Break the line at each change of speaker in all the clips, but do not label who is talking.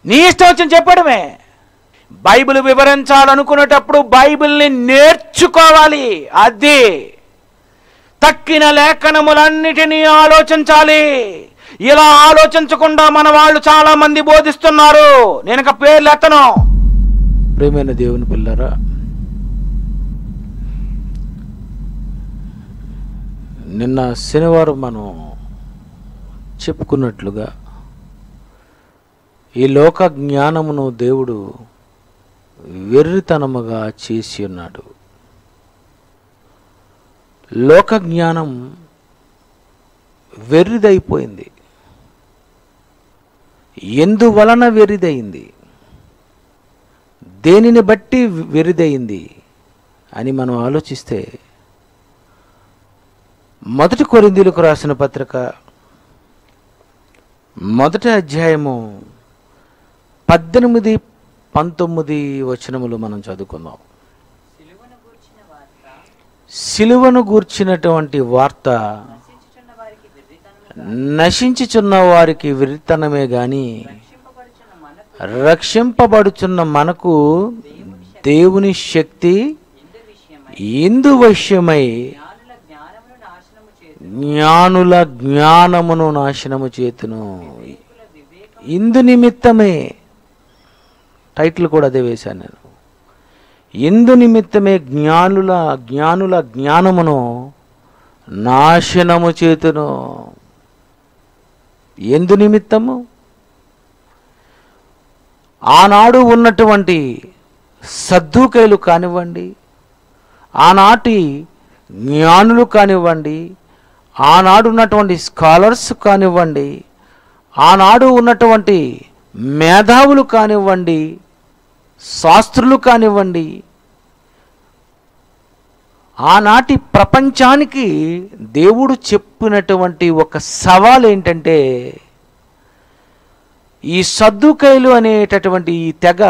నీ ఇష్టం వచ్చిన చెప్పడమే. బైబిల్ వివరించాలనుకునేటప్పుడు బైబిల్ని నేర్చుకోవాలి. అది తక్కిన లేఖనములన్నిటినీ ఆలోచించాలి. ఇలా ఆలోచించకుండా మన వాళ్ళు చాలా మంది బోధిస్తున్నారు. నేను ఇక పేర్లు ఎత్తను. ప్రియమైన దేవుని పిల్లరా, నిన్న శనివారం మనం చెప్పుకున్నట్లుగా ఈ లోక జ్ఞానమును దేవుడు వెర్రితనముగా చేసి ఉన్నాడు. లోక జ్ఞానం వెర్రిదైపోయింది. ఎందువలన వెర్రిదయింది, దేనిని బట్టి వెర్రిదయింది అని మనం ఆలోచిస్తే, మొదటి కొరింథీయులకు రాసిన పత్రిక 1వ అధ్యాయము 18-19 వచనములు మనం చదువుకుందాం. సిలువను గూర్చినటువంటి వార్త నశించుచున్న వారికి వెర్రితనమే గాని రక్షింపబడుచున్న మనకు దేవుని శక్తి ఇందు వశ్యమై జ్ఞానుల జ్ఞానమును నాశనము చేతును. ఇందు నిమిత్తమే, టైటిల్ కూడా అదే వేశాను నేను. ఇందు నిమిత్తమే జ్ఞానుల జ్ఞానమును నాశనము చేతును. ఎందు నిమిత్తము? ఆనాడు ఉన్నటువంటి సద్దూకైలు కానివ్వండి, ఆనాటి జ్ఞానులు కానివ్వండి, ఆనాడు ఉన్నటువంటి స్కాలర్స్ కానివ్వండి, ఆనాడు ఉన్నటువంటి మేధావులు కానివ్వండి, శాస్త్రులు కానివ్వండి, ఆనాటి ప్రపంచానికి దేవుడు చెప్పినటువంటి ఒక సవాల్ ఏంటంటే, ఈ సద్దూకైలు అనేటటువంటి ఈ తెగ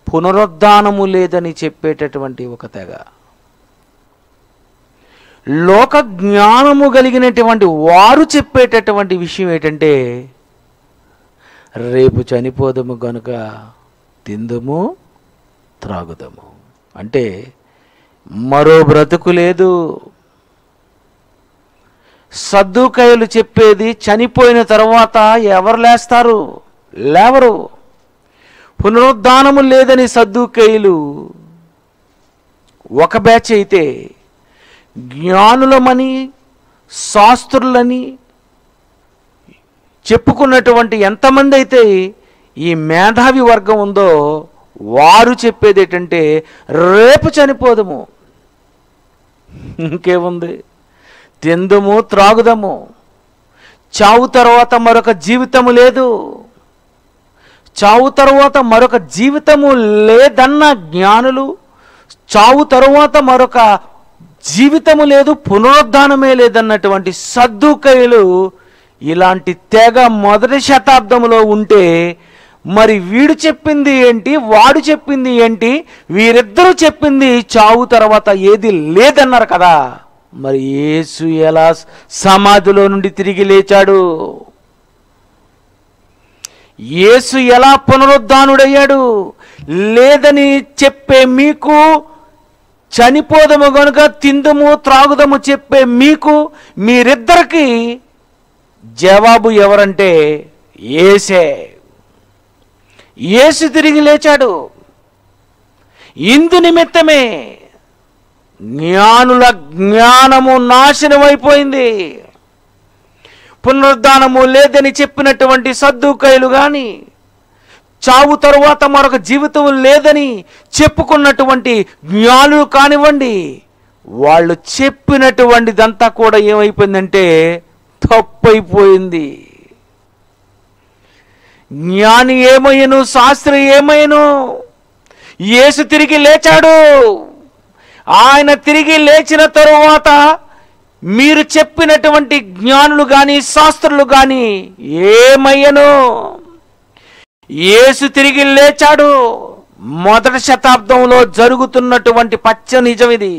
పునరుద్ధానము లేదని చెప్పేటటువంటి ఒక తెగ. లోక జ్ఞానము కలిగినటువంటి వారు చెప్పేటటువంటి విషయం ఏంటంటే, రేపు చనిపోదము గనుక తిందుము త్రాగుదము. అంటే మరో బ్రతుకు లేదు. సద్దూకైలు చెప్పేది చనిపోయిన తర్వాత ఎవరు లేస్తారు? లేవరు. పునరుద్ధానము లేదని సద్దూకైలు ఒక బ్యాచ్ అయితే, జ్ఞానులమని శాస్త్రులని చెప్పుకున్నటువంటి ఎంతమంది అయితే ఈ మేధావి వర్గం ఉందో వారు చెప్పేది ఏంటంటే, రేపు చనిపోదము, ఇంకేముంది, తిందుము త్రాగుదము, చావు తర్వాత మరొక జీవితము లేదు, చావు తర్వాత మరొక జీవితము లేదన్న జ్ఞానులు, చావు తరువాత మరొక జీవితము లేదు, పునరుద్ధానమే లేదన్నటువంటి సద్దూకైలు ఇలాంటి తెగ మొదటి శతాబ్దంలో ఉంటే, మరి వీడు చెప్పింది ఏంటి, వాడు చెప్పింది ఏంటి, వీరిద్దరూ చెప్పింది చావు తర్వాత ఏది లేదన్నారు కదా. మరి యేసు ఎలా సమాధిలో నుండి తిరిగి లేచాడు? యేసు ఎలా పునరుద్ధానుడయ్యాడు? లేదని చెప్పే మీకు, చనిపోదము గనుక తిందుము త్రాగుదము చెప్పే మీకు, మీరిద్దరికి జవాబు ఎవరంటే యేసే. యేసు తిరిగి లేచాడు. ఇందు నిమిత్తమే జ్ఞానుల జ్ఞానము నాశనమైపోయింది. పునరుద్ధానము లేదని చెప్పినటువంటి సద్దూకైలు కానీ, చావు తరువాత మరొక జీవితం లేదని చెప్పుకున్నటువంటి జ్ఞానులు కానివ్వండి, వాళ్ళు చెప్పినటువంటిదంతా కూడా ఏమైపోయిందంటే తప్పైపోయింది. జ్ఞాని ఏమయ్యను, శాస్త్రి ఏమయ్యను? యేసు తిరిగి లేచాడు. ఆయన తిరిగి లేచిన తరువాత మీరు చెప్పినటువంటి జ్ఞానులు కానీ శాస్త్రులు కానీ ఏమయ్యను? యేసు తిరిగి లేచాడు. మొదటి శతాబ్దంలో జరుగుతున్నటువంటి పచ్చ నిజం ఇది.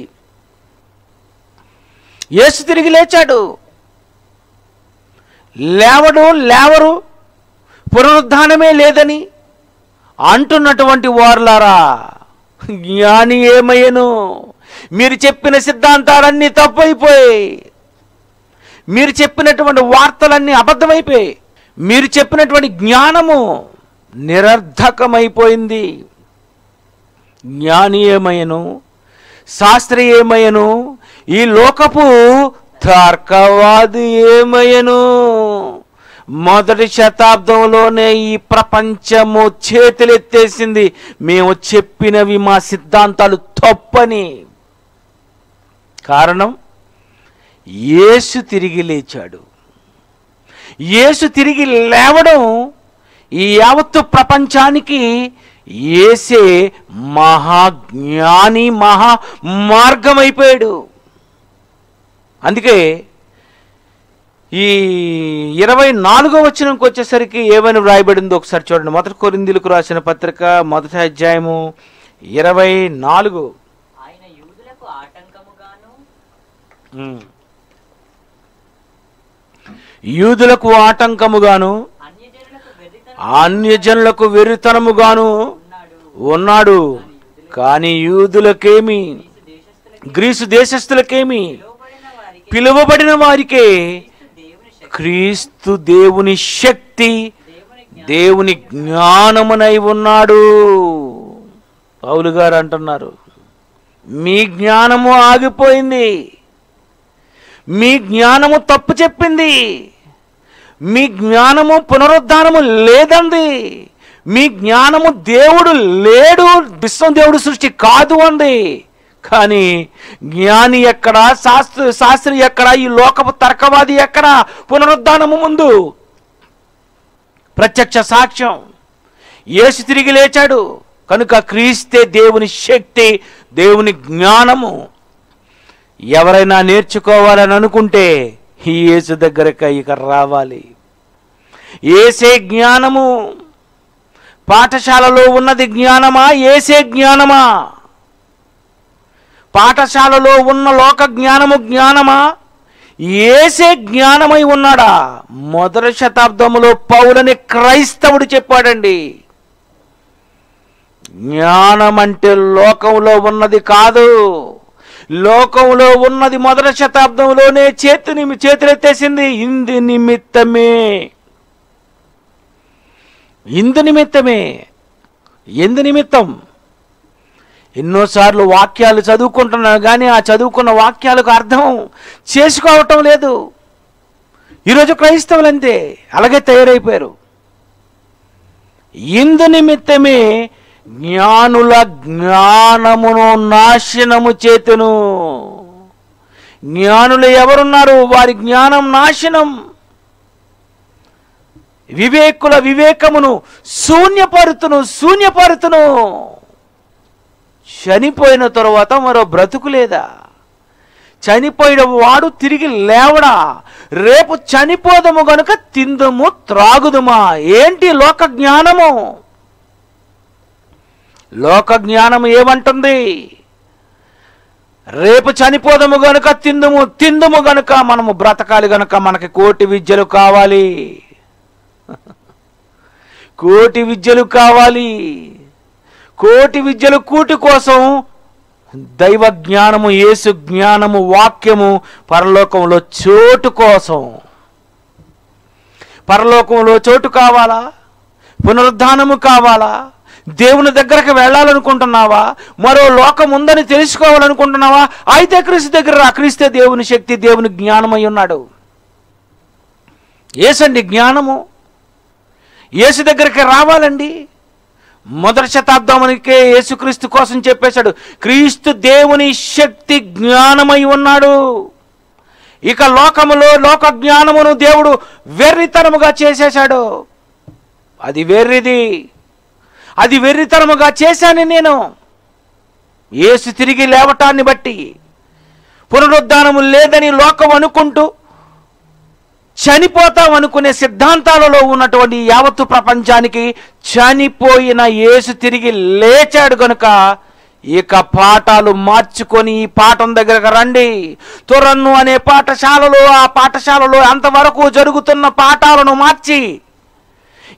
యేసు తిరిగి లేచాడు. లేవరు, పునరుద్ధానమే లేదని అంటున్నటువంటి వారులారా, జ్ఞాని ఏమయ్యను? మీరు చెప్పిన సిద్ధాంతాలన్నీ తప్పైపోయాయి, మీరు చెప్పినటువంటి వార్తలన్నీ అబద్ధమైపోయాయి, మీరు చెప్పినటువంటి జ్ఞానము నిరర్ధకమైపోయింది. జ్ఞాని ఏమయ్యను? శాస్త్రి ఏమయ్యను? ఈ లోకపు తర్కవాది ఏమయ్యను? మొదటి శతాబ్దంలోనే ఈ ప్రపంచము చేతులెత్తేసింది, మేము చెప్పినవి మా సిద్ధాంతాలు తప్పని. కారణం, యేసు తిరిగి లేచాడు. యేసు తిరిగి లేవడం ఈ యావత్తు ప్రపంచానికి యేసే మహాజ్ఞాని, మహా మార్గమైపోయాడు. అందుకే ఈ 24వ వచనంకి వచ్చేసరికి ఏమని వ్రాయబడిందో ఒకసారి చూడండి. మొదటి కొరింథీయులకు రాసిన పత్రిక 1వ అధ్యాయము 24.
ఆయన యూదులకు ఆటంకముగాను
యూదులకు ఆటంకముగాను అన్యజనులకు వెర్రితనముగాను ఉన్నాడు. కానీ యూదులకేమి, గ్రీసు దేశస్థులకేమి, పిలువబడిన వారికే క్రీస్తు దేవుని శక్తి, దేవుని జ్ఞానమునై ఉన్నాడు. పౌలు గారు అంటున్నారు, మీ జ్ఞానము ఆగిపోయింది, మీ జ్ఞానము తప్పు చెప్పింది, మీ జ్ఞానము పునరుద్ధానము లేదంది, మీ జ్ఞానము దేవుడు లేడు, విశ్వం దేవుడు సృష్టి కాదు అంది. కానీ జ్ఞాని ఎక్కడా? శాస్త్రి ఎక్కడా? ఈ లోకపు తర్కవాది ఎక్కడా? పునరుద్ధానము ముందు ప్రత్యక్ష సాక్ష్యం, యేసు తిరిగి లేచాడు కనుక క్రీస్తే దేవుని శక్తి, దేవుని జ్ఞానము. ఎవరైనా నేర్చుకోవాలని అనుకుంటే ఈ యేసు దగ్గరకు ఇక రావాలి. యేసే జ్ఞానము. పాఠశాలలో ఉన్నది జ్ఞానమా? యేసే జ్ఞానమా? పాఠశాలలో ఉన్న లోక జ్ఞానము జ్ఞానమా? యేసే జ్ఞానమై ఉన్నాడా? మొదటి శతాబ్దములో పౌలని క్రైస్తవుడు చెప్పాడండి. జ్ఞానం అంటే లోకంలో ఉన్నది కాదు, లోకంలో ఉన్నది మొదటి శతాబ్దంలోనే చేతులెత్తేసింది. ఇందు నిమిత్తమే. ఎందు నిమిత్తం? ఎన్నోసార్లు వాక్యాలు చదువుకుంటున్నాను కానీ ఆ చదువుకున్న వాక్యాలకు అర్థం చేసుకోవటం లేదు. ఈరోజు క్రైస్తవులు అంతే, అలాగే తయారైపోయారు. ఇందు నిమిత్తమే జ్ఞానుల జ్ఞానమును నాశనము చేతును. జ్ఞానులు ఎవరున్నారు? వారి జ్ఞానం నాశనం. వివేకుల వివేకమును శూన్యపరుతును. చనిపోయిన తరువాత మరో బ్రతుకు లేదా? చనిపోయిన వాడు తిరిగి లేవడా? రేపు చనిపోదము గనుక తిందుము త్రాగుదుమా? ఏంటి లోక జ్ఞానము? లోక జ్ఞానం ఏమంటుంది? రేపు చనిపోదము గనుక తిందుము గనుక మనము బ్రతకాలి గనుక మనకి కోటి విద్యలు కావాలి, కోటి విద్యలు కావాలి. కోటి విద్యలు కూటి కోసం దైవ జ్ఞానము, యేసు జ్ఞానము, వాక్యము పరలోకంలో చోటు కోసం. పరలోకంలో చోటు కావాలా? పునరుద్ధానము కావాలా? దేవుని దగ్గరకు వెళ్ళాలనుకుంటున్నావా? మరో లోకం ఉందని తెలుసుకోవాలనుకుంటున్నావా? అయితే క్రీస్తు దగ్గర రా. క్రీస్తే దేవుని శక్తి, దేవుని జ్ఞానమై ఉన్నాడు. యేసండి జ్ఞానము. యేసు దగ్గరికి రావాలండి. మొదటి శతాబ్దానికే యేసుక్రీస్తు కోసం చెప్పేశాడు, క్రీస్తు దేవుని శక్తి, జ్ఞానమై ఉన్నాడు. ఇక లోకములో లోక జ్ఞానమును దేవుడు వెర్రితనముగా చేసేశాడు. అది వెర్రిది, అది వెర్రితనముగా చేశాను నేను. యేసు తిరిగి లేవటాన్ని బట్టి, పునరుద్ధానము లేదని లోకం అనుకుంటూ చనిపోతాం అనుకునే సిద్ధాంతాలలో ఉన్నటువంటి యావత్తు ప్రపంచానికి చనిపోయిన యేసు తిరిగి లేచాడు గనుక ఇక పాఠాలు మార్చుకొని ఈ పాఠం దగ్గరకు రండి. తురన్ను అనే పాఠశాలలో, ఆ పాఠశాలలో అంతవరకు జరుగుతున్న పాఠాలను మార్చి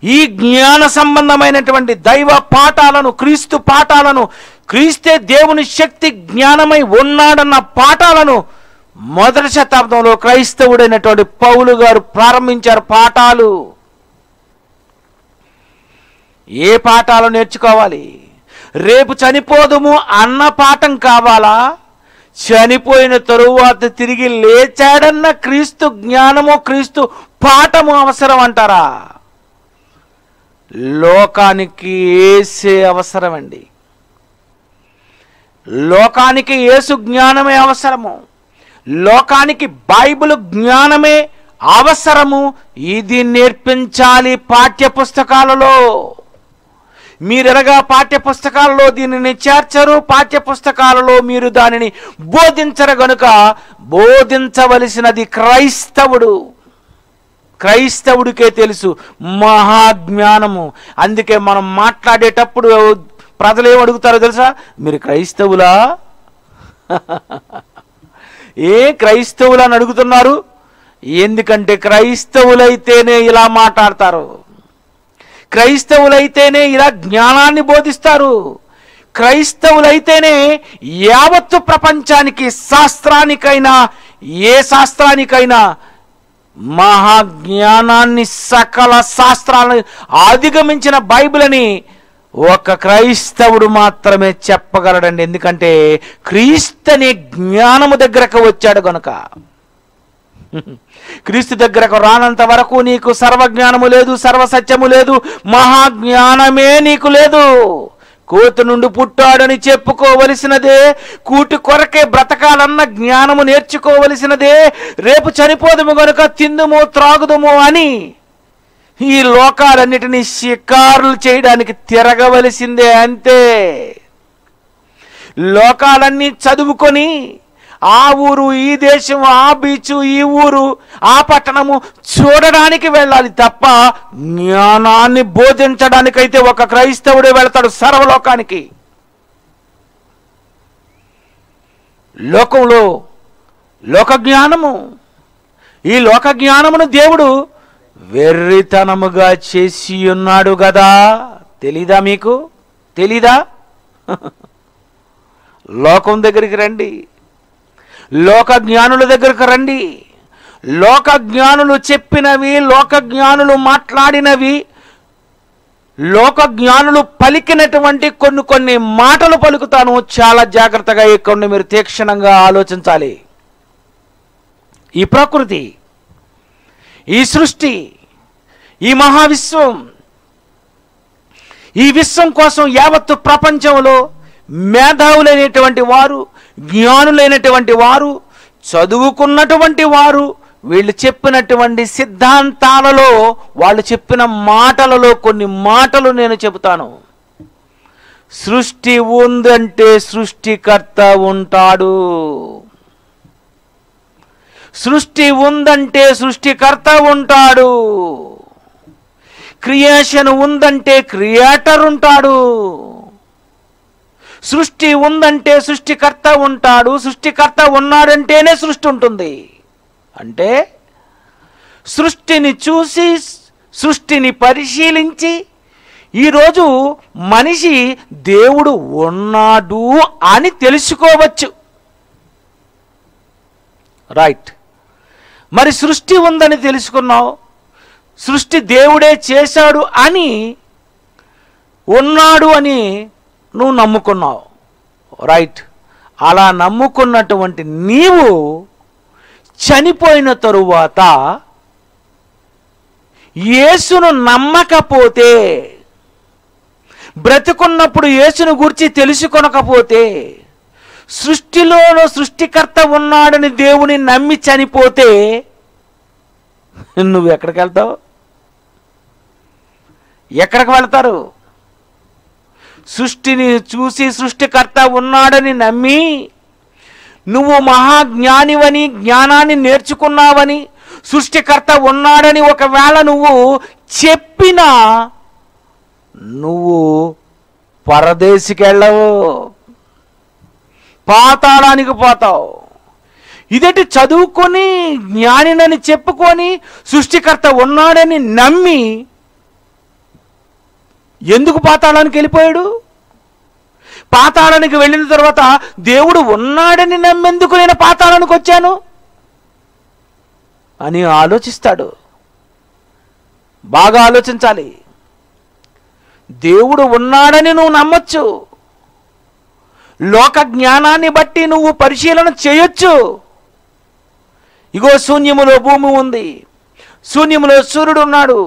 ఈ జ్ఞాన సంబంధమైనటువంటి దైవ పాఠాలను, క్రీస్తు పాఠాలను, క్రీస్తే దేవుని శక్తి జ్ఞానమై ఉన్నాడన్న పాఠాలను మొదటి శతాబ్దంలో క్రైస్తవుడైనటువంటి పౌలు గారు ప్రారంభించారు. పాఠాలు, ఏ పాఠాలు నేర్చుకోవాలి? రేపు చనిపోదుము అన్న పాఠం కావాలా? చనిపోయిన తరువాత తిరిగి లేచాడన్న క్రీస్తు జ్ఞానము, క్రీస్తు పాఠము అవసరం అంటారా? లోకానికి యేసే అవసరమండి. లోకానికి యేసు జ్ఞానమే అవసరము. లోకానికి బైబిల్ జ్ఞానమే అవసరము. ఇది నేర్పించాలి పాఠ్య పుస్తకాలలో. మీరెలాగా పాఠ్య పుస్తకాలలో దీనిని చేర్చరు, పాఠ్య పుస్తకాలలో మీరు దానిని బోధించరు గనుక బోధించవలసినది క్రైస్తవుడు. క్రైస్తవుడికే తెలుసు మహాజ్ఞానము. అందుకే మనం మాట్లాడేటప్పుడు ప్రజలు ఏం అడుగుతారో తెలుసా? మీరు క్రైస్తవులా? ఏ క్రైస్తవులు అని అడుగుతున్నారు? ఎందుకంటే క్రైస్తవులైతేనే ఇలా మాట్లాడతారు, క్రైస్తవులైతేనే ఇలా జ్ఞానాన్ని బోధిస్తారు, క్రైస్తవులైతేనే యావత్తు ప్రపంచానికి, శాస్త్రానికైనా ఏ శాస్త్రానికైనా మహాజ్ఞానాన్ని, సకల శాస్త్రాలను అధిగమించిన బైబిల్ అని ఒక క్రైస్తవుడు మాత్రమే చెప్పగలడండి. ఎందుకంటే క్రీస్తుని జ్ఞానము దగ్గరకు వచ్చాడు గనుక. క్రీస్తు దగ్గరకు రానంత వరకు నీకు సర్వజ్ఞానము లేదు, సర్వసత్యము లేదు, మహాజ్ఞానమే నీకు లేదు. కోతి నుండి పుట్టాడని చెప్పుకోవలసినదే, కూటి కొరకే బ్రతకాలన్న జ్ఞానము నేర్చుకోవలసినదే. రేపు చనిపోదుము గనుక తిందుము త్రాగుదుము అని ఈ లోకాలన్నిటినీ షికారులు చేయడానికి తిరగవలసిందే. అంతే. లోకాలన్నీ చదువుకొని ఆ ఊరు, ఈ దేశం, ఆ బీచు, ఈ ఊరు, ఆ పట్టణము చూడడానికి వెళ్ళాలి తప్ప జ్ఞానాన్ని బోధించడానికైతే ఒక క్రైస్తవుడే వెళతాడు సర్వలోకానికి. లోకంలో లోక జ్ఞానము, ఈ లోక జ్ఞానమును దేవుడు వెర్రితనముగా చేసి ఉన్నాడు కదా. తెలీదా మీకు? తెలీదా? లోకం దగ్గరికి రండి, లోక జ్ఞానుల దగ్గరకు రండి. లోక జ్ఞానులు చెప్పినవి, లోక జ్ఞానులు మాట్లాడినవి, లోక జ్ఞానులు పలికినటువంటి కొన్ని మాటలు పలుకుతాను. చాలా జాగ్రత్తగా ఇక్కడ మీరు తీక్షణంగా ఆలోచించాలి. ఈ ప్రకృతి, ఈ సృష్టి, ఈ మహావిశ్వం, ఈ విశ్వం కోసం యావత్తు ప్రపంచంలో మేధావులైనటువంటి వారు, జ్ఞానులైనటువంటి వారు, చదువుకున్నటువంటి వారు, వీళ్ళు చెప్పినటువంటి సిద్ధాంతాలలో, వాళ్ళు చెప్పిన మాటలలో కొన్ని మాటలు నేను చెబుతాను. సృష్టి ఉందంటే సృష్టికర్త ఉంటాడు. సృష్టి ఉందంటే సృష్టికర్త ఉంటాడు. క్రియేషన్ ఉందంటే క్రియేటర్ ఉంటాడు. సృష్టి ఉందంటే సృష్టికర్త ఉంటాడు. సృష్టికర్త ఉన్నాడంటేనే సృష్టి ఉంటుంది. అంటే సృష్టిని చూసి, సృష్టిని పరిశీలించి ఈరోజు మనిషి దేవుడు ఉన్నాడు అని తెలుసుకోవచ్చు. రైట్. మరి సృష్టి ఉందని తెలుసుకున్నావు, సృష్టి దేవుడే చేశాడు అని, ఉన్నాడు అని నువ్వు నమ్ముకున్నావు. రైట్. అలా నమ్ముకున్నటువంటి నీవు చనిపోయిన తరువాత యేసును నమ్మకపోతే, బ్రతుకున్నప్పుడు యేసును గురించి తెలుసుకొనకపోతే, సృష్టిలోనూ సృష్టికర్త ఉన్నాడని దేవుని నమ్మి చనిపోతే నువ్వు ఎక్కడికి వెళ్తావు? ఎక్కడికి వెళ్తారు? సృష్టిని చూసి సృష్టికర్త ఉన్నాడని నమ్మి నువ్వు మహాజ్ఞానివని, జ్ఞానాన్ని నేర్చుకున్నావని, సృష్టికర్త ఉన్నాడని ఒకవేళ నువ్వు చెప్పినా నువ్వు పరదేశికి వెళ్ళవు, పాతాళానికి పోతావు. ఇదేంటి? చదువుకొని జ్ఞానినని చెప్పుకొని సృష్టికర్త ఉన్నాడని నమ్మి ఎందుకు పాతాళానికి వెళ్ళిపోయాడు? పాతాళానికి వెళ్ళిన తర్వాత దేవుడు ఉన్నాడని నమ్మేందుకు నేను పాతాళానికి వచ్చాను అని ఆలోచిస్తాడు. బాగా ఆలోచించాలి. దేవుడు ఉన్నాడని నువ్వు నమ్మొచ్చు, లోక జ్ఞానాన్ని బట్టి నువ్వు పరిశీలన చేయొచ్చు. ఇగో శూన్యములో భూమి ఉంది, శూన్యములో సూర్యుడు ఉన్నాడు,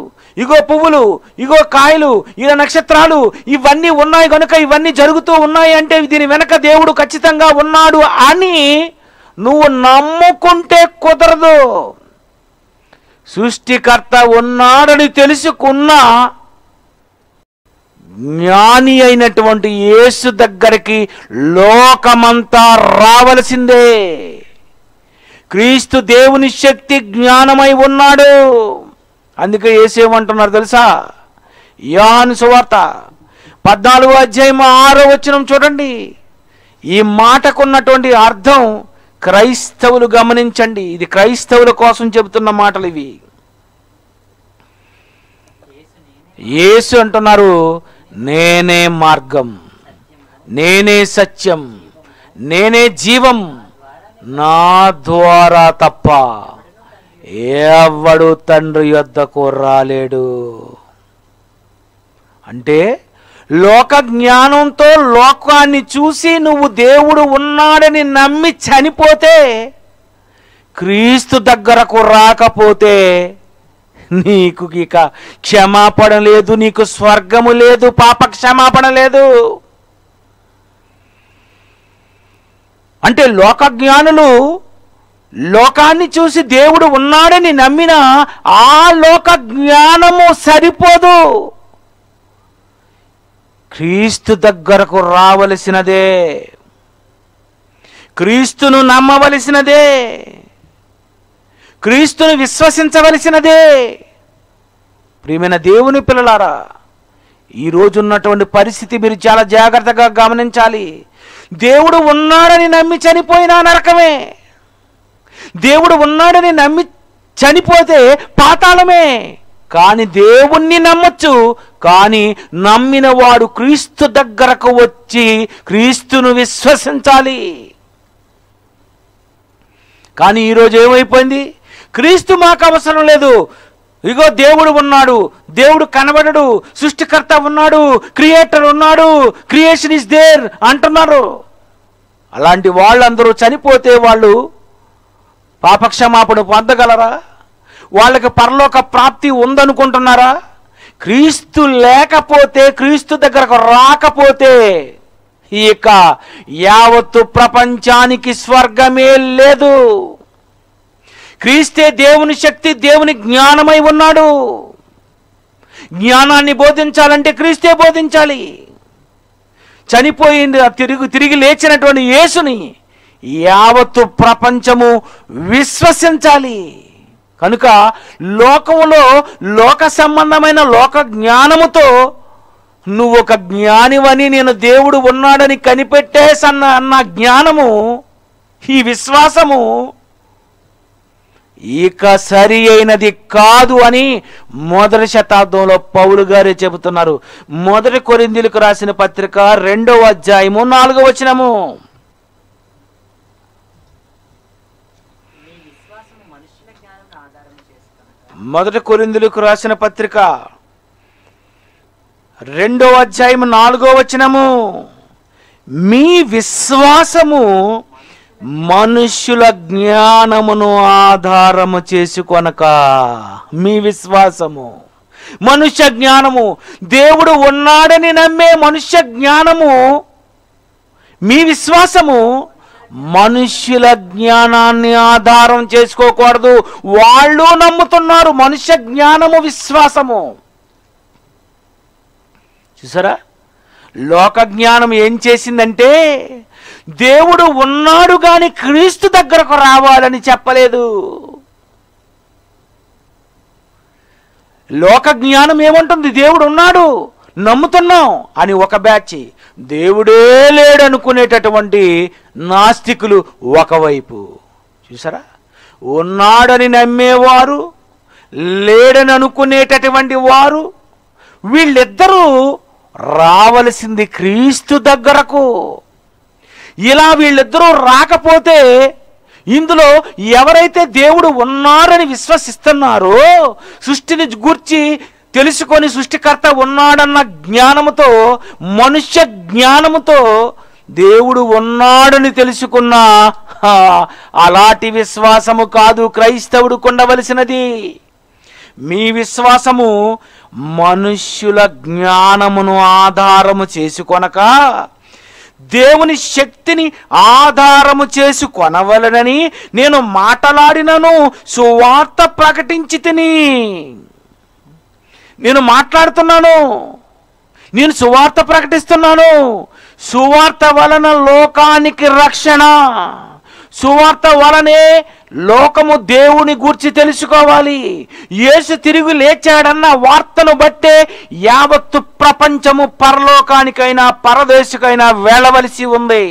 ఇగో పువ్వులు, ఇగో కాయలు, ఇలా నక్షత్రాలు, ఇవన్నీ ఉన్నాయి కనుక ఇవన్నీ జరుగుతూ ఉన్నాయి అంటే దీని వెనక దేవుడు ఖచ్చితంగా ఉన్నాడు అని నువ్వు నమ్ముకుంటే కుదరదు. సృష్టికర్త ఉన్నాడని తెలుసుకున్న జ్ఞాని అయినటువంటి యేసు దగ్గరికి లోకమంతా రావలసిందే. క్రీస్తు దేవుని శక్తి జ్ఞానమై ఉన్నాడు. అందుకే యేసు ఏమంటున్నారు తెలుసా? యోహాను సువార్త 14:6 చూడండి. ఈ మాటకున్నటువంటి అర్థం క్రైస్తవులు గమనించండి. ఇది క్రైస్తవుల కోసం చెబుతున్న మాటలు ఇవి. యేసు అంటున్నారు, నేనే మార్గం, నేనే సత్యం, నేనే జీవం, నా ద్వారా తప్ప ఎవడు తండ్రి యొద్దకు రాలేడు. అంటే లోక జ్ఞానంతో లోకాన్ని చూసి నువ్వు దేవుడు ఉన్నాడని నమ్మి చనిపోతే, క్రీస్తు దగ్గరకు రాకపోతే నీకు ఇక క్షమాపణ లేదు, నీకు స్వర్గము లేదు, పాప క్షమాపణ లేదు. అంటే లోక జ్ఞానులు లోకాన్ని చూసి దేవుడు ఉన్నాడని నమ్మిన ఆ లోక జ్ఞానము సరిపోదు. క్రీస్తు దగ్గరకు రావలసినదే, క్రీస్తును నమ్మవలసినదే, క్రీస్తును విశ్వసించవలసినదే. ప్రియమైన దేవుని పిల్లలారా, ఈరోజు ఉన్నటువంటి పరిస్థితి మీరు చాలా జాగ్రత్తగా గమనించాలి. దేవుడు ఉన్నాడని నమ్మి చనిపోయినా నరకమే, దేవుడు ఉన్నాడని నమ్మి చనిపోతే పాతాళమే. కానీ దేవుణ్ణి నమ్మొచ్చు, కానీ నమ్మిన వాడు క్రీస్తు దగ్గరకు వచ్చి క్రీస్తును విశ్వసించాలి. కానీ ఈరోజు ఏమైపోయింది? క్రీస్తు మాకు అవసరం లేదు, ఇగో దేవుడు ఉన్నాడు, దేవుడు కనబడడు, సృష్టికర్త ఉన్నాడు, క్రియేటర్ ఉన్నాడు, క్రియేషన్ ఇస్ దేర్ అంటున్నారు. అలాంటి వాళ్ళందరూ చనిపోతే వాళ్ళు పాపక్షమాపణ పొందగలరా? వాళ్ళకి పరలోక ప్రాప్తి ఉందనుకుంటున్నారా? క్రీస్తు లేకపోతే, క్రీస్తు దగ్గరకు రాకపోతే ఇక యావత్తు ప్రపంచానికి స్వర్గమే లేదు. క్రీస్తే దేవుని శక్తి, దేవుని జ్ఞానమై ఉన్నాడు. జ్ఞానాన్ని బోధించాలంటే క్రీస్తే బోధించాలి. చనిపోయింది తిరిగి లేచినటువంటి యేసుని యావత్తు ప్రపంచము విశ్వసించాలి. కనుక లోకములో లోక సంబంధమైన లోక జ్ఞానముతో నువ్వు ఒక జ్ఞానివని, నేను దేవుడు ఉన్నాడని కనిపెట్టేసన్న జ్ఞానము, ఈ విశ్వాసము ఇక సరి అయినది కాదు అని మొదటి శతాబ్దంలో పౌలు గారే చెబుతున్నారు. 1 కొరింథీయులకు రాసిన పత్రిక 2:4 1 కొరింథీయులకు రాసిన పత్రిక 2:4 మీ విశ్వాసము మనుష్యుల జ్ఞానమును ఆధారము చేసుకొనక. మీ విశ్వాసము మనుష్య జ్ఞానము, దేవుడు ఉన్నాడని నమ్మే మనుష్య జ్ఞానము, మీ విశ్వాసము మనుష్యుల జ్ఞానాన్ని ఆధారం చేసుకోకూడదు. వాళ్ళు నమ్ముతున్నారు మనుష్య జ్ఞానము, విశ్వాసము. చూసారా, లోక జ్ఞానం ఏం చేసిందంటే దేవుడు ఉన్నాడు కానీ క్రీస్తు దగ్గరకు రావాలని చెప్పలేదు. లోక జ్ఞానం ఏమంటుంది? దేవుడు ఉన్నాడు, నమ్ముతున్నాం అని ఒక బ్యాచ్, దేవుడే లేడనుకునేటటువంటి నాస్తికులు ఒకవైపు. చూసారా, ఉన్నాడని నమ్మేవారు, లేడని అనుకునేటటువంటి వారు, వీళ్ళిద్దరూ రావలసింది క్రీస్తు దగ్గరకు. ఇలా వీళ్ళిద్దరూ రాకపోతే ఇందులో ఎవరైతే దేవుడు ఉన్నారని విశ్వసిస్తున్నారో, సృష్టిని గూర్చి తెలుసుకొని సృష్టికర్త ఉన్నాడన్న జ్ఞానముతో, మనుష్య జ్ఞానముతో దేవుడు ఉన్నాడని తెలుసుకున్న అలాంటి విశ్వాసము కాదు క్రైస్తవుడు ఉండవలసినది. మీ విశ్వాసము మనుష్యుల జ్ఞానమును ఆధారము చేసుకొనక దేవుని శక్తిని ఆధారము చేసుకొనవలనని నేను మాట్లాడినను, సువార్త ప్రకటించి తిని. నేను మాట్లాడుతున్నాను, నేను సువార్త ప్రకటిస్తున్నాను. సువార్త వలన లోకానికి రక్షణ. సువార్త వలనే లోకము దేవుని గూర్చి తెలుసుకోవాలి. యేసు తిరిగి లేచాడన్న వార్తను బట్టే యావత్తు ప్రపంచము పరలోకానికైనా పరదేశకైనా వెళ్ళవలసి ఉంది.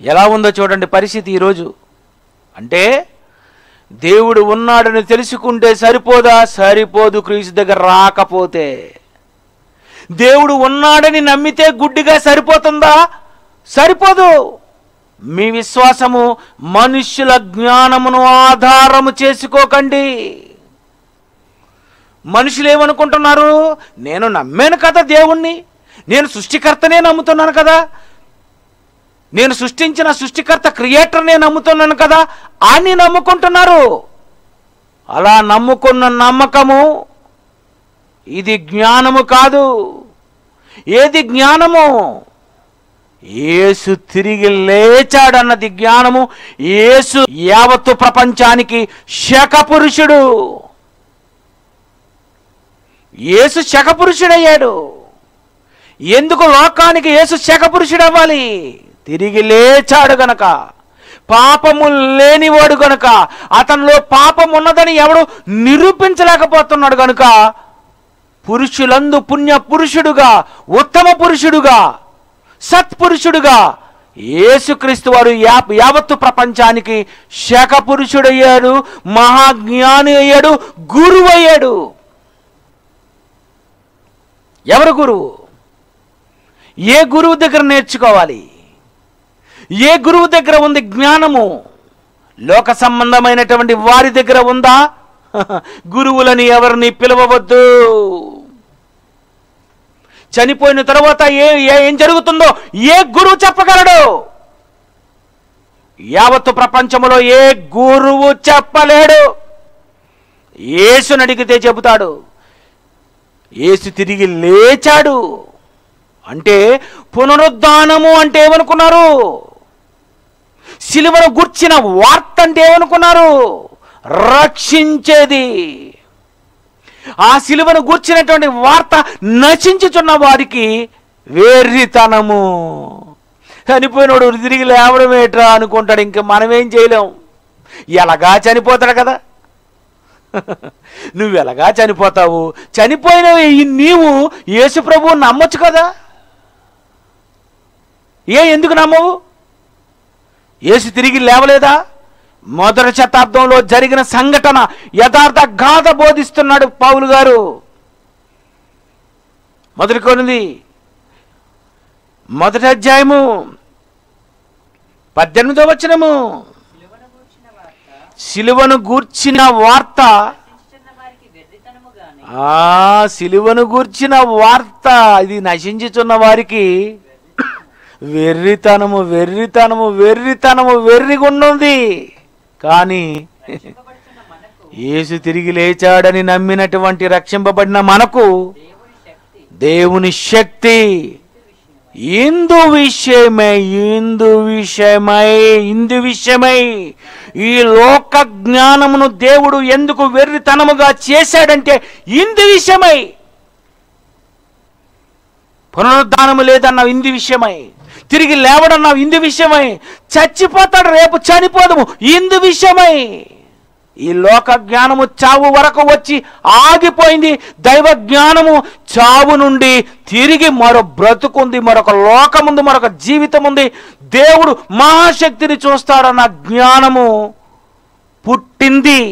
ఎలా ఉందో చూడండి పరిస్థితి ఈరోజు. అంటే దేవుడు ఉన్నాడని తెలుసుకుంటే సరిపోదా? సరిపోదు. క్రీస్తు దగ్గర రాకపోతే. దేవుడు ఉన్నాడని నమ్మితే గుడ్డిగా సరిపోతుందా? సరిపోదు. మీ విశ్వాసము మనుష్యుల జ్ఞానమును ఆధారము చేసుకోకండి. మనుషులు ఏమనుకుంటున్నారు? నేను నమ్మాను కదా దేవుణ్ణి, నేను సృష్టికర్తనే నమ్ముతున్నాను కదా, నేను సృష్టించిన సృష్టికర్త క్రియేటర్నే నమ్ముతున్నాను కదా అని నమ్ముకుంటున్నారు. అలా నమ్ముకున్న నమ్మకము ఇది జ్ఞానము కాదు. ఏది జ్ఞానము? యేసు తిరిగి లేచాడన్నది జ్ఞానము. యేసు యావత్తు ప్రపంచానికి శకపురుషుడు. యేసు శకపురుషుడయ్యాడు. ఎందుకు లోకానికి యేసు శకపురుషుడు అవ్వాలి? తిరిగి లేచాడు గనక, పాపము లేనివాడు గనుక, అతనిలో పాపం ఉన్నదని ఎవడు నిరూపించలేకపోతున్నాడు గనుక పురుషులందు పుణ్య పురుషుడుగా, ఉత్తమ పురుషుడుగా, సత్పురుషుడుగా యేసుక్రీస్తు వారు యావత్తు ప్రపంచానికి శకపురుషుడయ్యాడు, మహాజ్ఞాని అయ్యాడు, గురువు అయ్యాడు. ఎవరు గురువు? ఏ గురువు దగ్గర నేర్చుకోవాలి? ఏ గురువు దగ్గర ఉంది జ్ఞానము? లోక సంబంధమైనటువంటి వారి దగ్గర ఉందా? గురువులని ఎవరిని పిలవవద్దు. చనిపోయిన తర్వాత ఏం జరుగుతుందో ఏ గురువు చెప్పగలడు? యావత్తు ప్రపంచంలో ఏ గురువు చెప్పలేడు. యేసుని అడిగితే చెబుతాడు. యేసు తిరిగి లేచాడు అంటే పునరుద్ధానము అంటే ఏమనుకున్నారు? సిలువను గుర్చిన వార్త అంటే ఏమనుకున్నారు? రక్షించేది. ఆ సిలువను గూర్చినటువంటి వార్త నశించుచున్న వారికి వెర్రితనము. చనిపోయినోడు తిరిగి లేవడం ఏట్రా అనుకుంటాడు. ఇంక మనమేం చేయలేం. ఎలాగా చనిపోతాడు కదా. నువ్వు ఎలాగా చనిపోతావు? చనిపోయిన నీవు యేసు ప్రభువు నమ్మొచ్చు కదా. ఎందుకు నమ్మవు? యేసు తిరిగి లేవలేదా? మొదటి శతాబ్దంలో జరిగిన సంఘటన యథార్థ గాథ బోధిస్తున్నాడు పౌలు గారు. మొదటి కొరింథీ మొదటి అధ్యాయము 18వ వచనము. సిలువను గూర్చిన వార్త, సిలువను గూర్చిన వార్త ఇది నశించుచున్న వారికి వెర్రితనము, వెర్రితనము, వెర్రితనము, వెర్రిగుండుంది. కానీ యేసు తిరిగి లేచాడని నమ్మినటువంటి రక్షింపబడిన మనకు దేవుని శక్తి. ఇందు విషయమై ఈ లోక జ్ఞానమును దేవుడు ఎందుకు వెర్రితనముగా చేశాడంటే ఇందు విషయమై. పునరుద్ధానము లేదన్నావు, ఇందు విషయమై. తిరిగి లేవడన్నావు, ఇందు విషయమై. చచ్చిపోతాడు, రేపు చనిపోదము, ఇందు విషయమై. ఈ లోక జ్ఞానము చావు వరకు వచ్చి ఆగిపోయింది. దైవ జ్ఞానము చావు నుండి తిరిగి మరో బ్రతుకుంది, మరొక లోకముంది, మరొక జీవితం ఉంది. దేవుడు మహాశక్తిని చూస్తాడన్న జ్ఞానము పుట్టింది.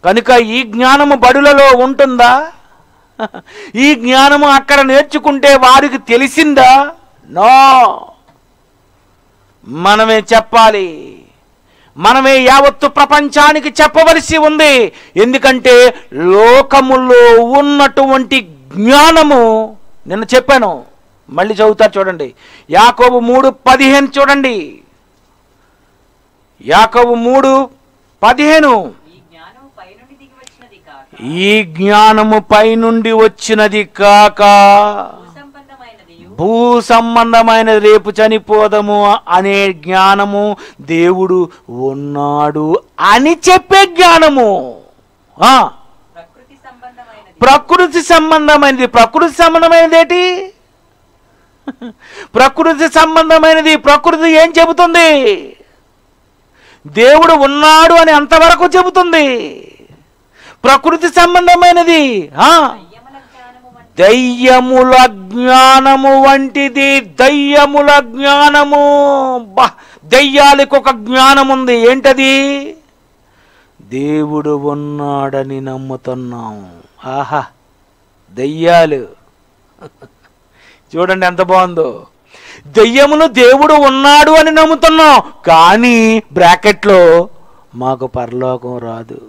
కనుక ఈ జ్ఞానము బడులలో ఉంటుందా? ఈ జ్ఞానము అక్కడ నేర్చుకుంటే వారికి తెలిసిందా? నో. మనమే చెప్పాలి, మనమే యావత్తు ప్రపంచానికి చెప్పవలసి ఉంది. ఎందుకంటే లోకములో ఉన్నటువంటి జ్ఞానము, నిన్న చెప్పాను, మళ్ళీ చదువుతారు చూడండి, యాకోబు 3:15 చూడండి. యాకోబు 3:15, ఈ జ్ఞానము పైనుండి వచ్చినది కాక భూ సంబంధమైన రేపు చనిపోదము అనే జ్ఞానము దేవుడు ఉన్నాడు అని చెప్పే జ్ఞానము. ప్రకృతి సంబంధమైనది. ప్రకృతి సంబంధమైనది ఏంటి? ప్రకృతి సంబంధమైనది. ప్రకృతి ఏం చెబుతుంది? దేవుడు ఉన్నాడు అని అంతవరకు చెబుతుంది. ప్రకృతి సంబంధమైనది దయ్యముల జ్ఞానము వంటిది. దయ్యముల జ్ఞానము, దయ్యాలకు ఒక జ్ఞానం ఉంది. ఏంటది? దేవుడు ఉన్నాడని నమ్ముతున్నాం. ఆహా, దయ్యాలు చూడండి ఎంత బాగుందో. దయ్యములు దేవుడు ఉన్నాడు అని నమ్ముతున్నాం, కానీ బ్రాకెట్లో మాకు పరలోకం రాదు.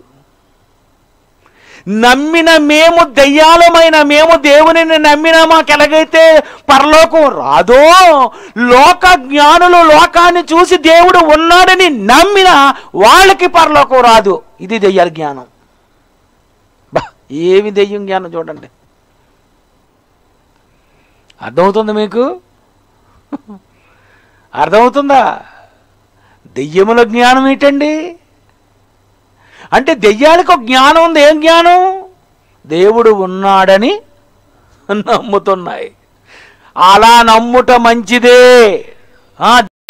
నమ్మిన మేము, దయ్యాలమైన మేము దేవునిని నమ్మినా మాకు ఎలాగైతే పరలోకం రాదో, లోక జ్ఞానులు లోకాన్ని చూసి దేవుడు ఉన్నాడని నమ్మిన వాళ్ళకి పరలోకం రాదు. ఇది దయ్యాల జ్ఞానం. ఏమి దయ్యం జ్ఞానం చూడండి. అర్థమవుతుంది మీకు? అర్థమవుతుందా? దెయ్యముల జ్ఞానం ఏంటండి అంటే, దెయ్యాలకు ఒక జ్ఞానం ఉంది. ఏం జ్ఞానం? దేవుడు ఉన్నాడని నమ్ముతున్నాయి. అలా నమ్ముట మంచిదే.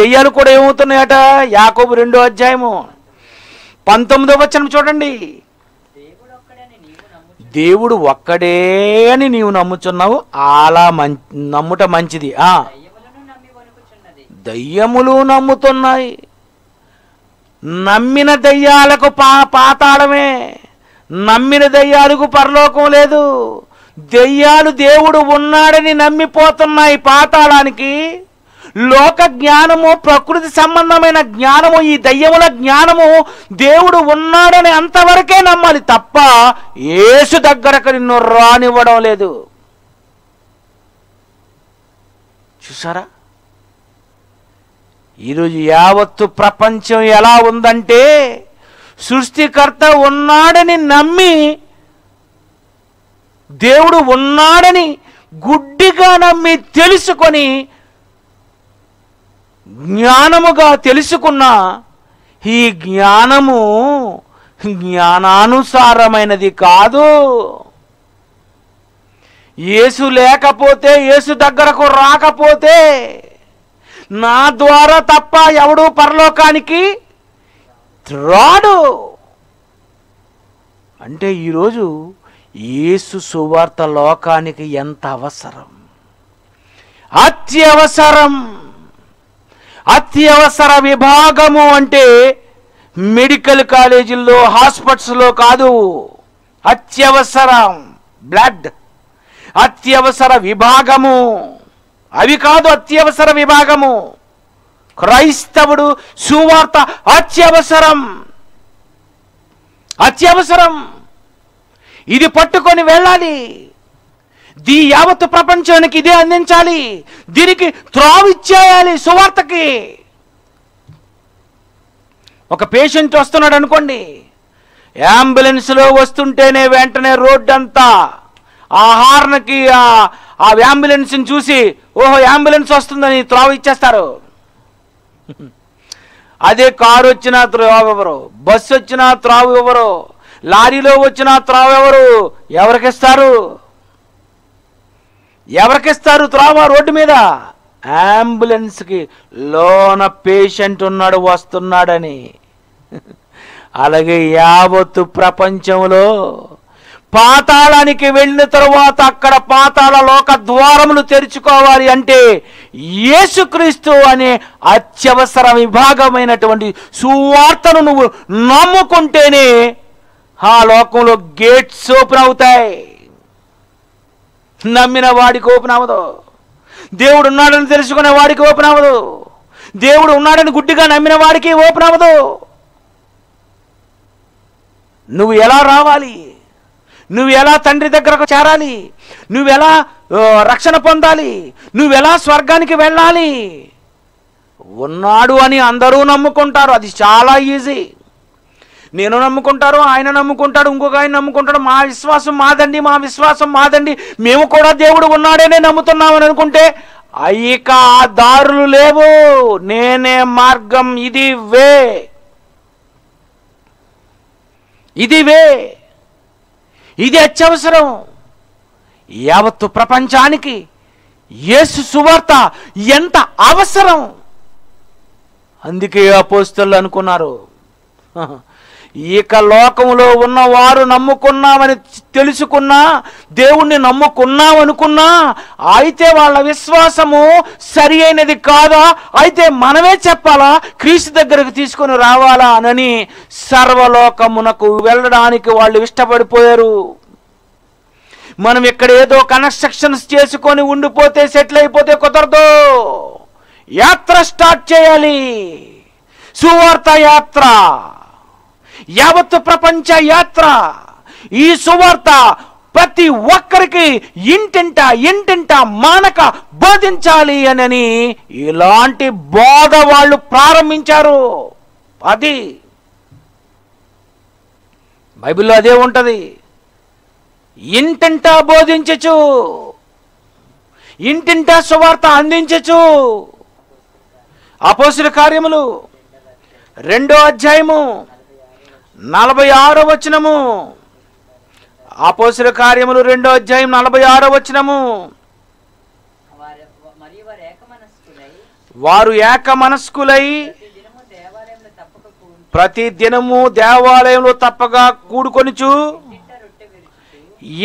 దెయ్యాలు కూడా ఏమవుతున్నాయట? యాకోబు 2:19 చూడండి. దేవుడు ఒక్కడే అని నీవు నమ్ముచున్నావు, అలా నమ్ముట మంచిది. దయ్యములు నమ్ముతున్నాయి. నమ్మిన దయ్యాలకు పాతాళమే. నమ్మిన దయ్యాలకు పరలోకం లేదు. దయ్యాలు దేవుడు ఉన్నాడని నమ్మిపోతున్నాయి పాతాళానికి. లోక జ్ఞానము, ప్రకృతి సంబంధమైన జ్ఞానము, ఈ దయ్యముల జ్ఞానము దేవుడు ఉన్నాడని అంతవరకే నమ్మాలి తప్ప యేసు దగ్గరకు నిన్ను రానివ్వడం లేదు. చూసారా? ఈరోజు యావత్తు ప్రపంచం ఎలా ఉందంటే, సృష్టికర్త ఉన్నాడని నమ్మి, దేవుడు ఉన్నాడని గుడ్డిగా నమ్మి తెలుసుకొని జ్ఞానముగా తెలుసుకున్న ఈ జ్ఞానము జ్ఞానానుసారమైనది కాదు. యేసు లేకపోతే, యేసు దగ్గరకు రాకపోతే నా ద్వారా తప్ప ఎవడు పరలోకానికి రాడు. అంటే ఈరోజు యేసు సువార్త లోకానికి ఎంత అవసరం, అత్యవసరం. అత్యవసర విభాగము అంటే మెడికల్ కాలేజీల్లో, హాస్పిటల్స్లో కాదు. అత్యవసరం బ్లడ్, అత్యవసర విభాగము అవి కాదు. అత్యవసర విభాగము క్రైస్తవుడు సువార్త అత్యవసరం. అత్యవసరం. ఇది పట్టుకొని వెళ్ళాలి. యావత్తు ప్రపంచానికి ఇదే అందించాలి. దీనికి త్రోవిచ్చేయాలి సువార్తకి. ఒక పేషెంట్ వస్తున్నాడు అనుకోండి, అంబులెన్స్లో వస్తుంటేనే వెంటనే రోడ్డంతా ఆ హార్న్కి, ఆ అంబులెన్స్ని చూసి ఓహో అంబులెన్స్ వస్తుందని త్రోవ ఇచ్చేస్తారు. అదే కారు వచ్చినా త్రోవ ఎవరు, బస్సు వచ్చినా త్రోవ ఎవరు, లారీలో వచ్చినా త్రోవ ఎవరు, ఎవరికిస్తారు? ఎవరికిస్తారు త్రోవ రోడ్డు మీద? అంబులెన్స్కి. లోన పేషెంట్ ఉన్నాడు వస్తున్నాడని. అలాగే యావత్తు ప్రపంచంలో పాతాళానికి వెళ్ళిన తరువాత అక్కడ పాతాళ లోక ద్వారములు తెరుచుకోవాలి అంటే యేసుక్రీస్తు అనే అత్యవసర విభాగమైనటువంటి సువార్తను నువ్వు నమ్ముకుంటేనే ఆ లోకంలో గేట్స్ ఓపెన్ అవుతాయి. నమ్మిన వాడికి ఓపెన్ అవ్వదు. దేవుడు ఉన్నాడని తెలుసుకునే వాడికి ఓపెన్ అవ్వదు. దేవుడు ఉన్నాడని గుడ్డిగా నమ్మిన వాడికి ఓపెన్ అవ్వదు. నువ్వు ఎలా రావాలి, నువ్వు ఎలా తండ్రి దగ్గరకు చేరాలి, నువ్వెలా రక్షణ పొందాలి, నువ్వెలా స్వర్గానికి వెళ్ళాలి? ఉన్నాడు అని అందరూ నమ్ముకుంటారు, అది చాలా ఈజీ. నేను నమ్ముకుంటారు, ఆయన నమ్ముకుంటాడు, ఇంకొక ఆయన నమ్ముకుంటాడు. మా విశ్వాసం మాదండి, మా విశ్వాసం మాదండి, మేము కూడా దేవుడు ఉన్నాడనే నమ్ముతున్నామని అనుకుంటే ఇక ఆ దారులు లేవు. నేనే మార్గం, ఇది వే, ఇది వే, ఇది అత్యవసరం. యావత్తు ప్రపంచానికి యేసు సువార్త ఎంత అవసరం. అందుకే అపోస్తలులు అనుకున్నారు, ఇక లోకంలో ఉన్నవారు నమ్ముకున్నామని తెలుసుకున్నా, దేవుణ్ణి నమ్ముకున్నామనుకున్నా, అయితే వాళ్ళ విశ్వాసము సరి అయినది కాదా, అయితే మనమే చెప్పాలా, క్రీస్తు దగ్గరకు తీసుకొని రావాలా అని సర్వలోకమునకు వెళ్ళడానికి వాళ్ళు ఇష్టపడిపోయారు. మనం ఇక్కడ ఏదో కన్స్ట్రక్షన్స్ చేసుకొని ఉండిపోతే, సెటిల్ అయిపోతే కుదరదు. యాత్ర స్టార్ట్ చేయాలి, సువార్త యాత్ర, యావత్తు ప్రపంచ యాత్ర. ఈ సువార్త ప్రతి ఒక్కరికి ఇంటింట మానక బోధించాలి అని ఇలాంటి బోధ వాళ్ళు ప్రారంభించారు. అది బైబిల్లో అదే ఉంటది. ఇంటింటా బోధించచ్చు, ఇంటింటా సువార్త అందించచ్చు. అపోస్తలుల కార్యములు 2వ అధ్యాయము 46వ వచనము. అపోస్తలుల కార్యములు 2వ అధ్యాయం 46వ వచనము. వారు ఏక మనస్కులై ప్రతి దినము దేవాలయంలో తప్పగా కూడుకొనుచు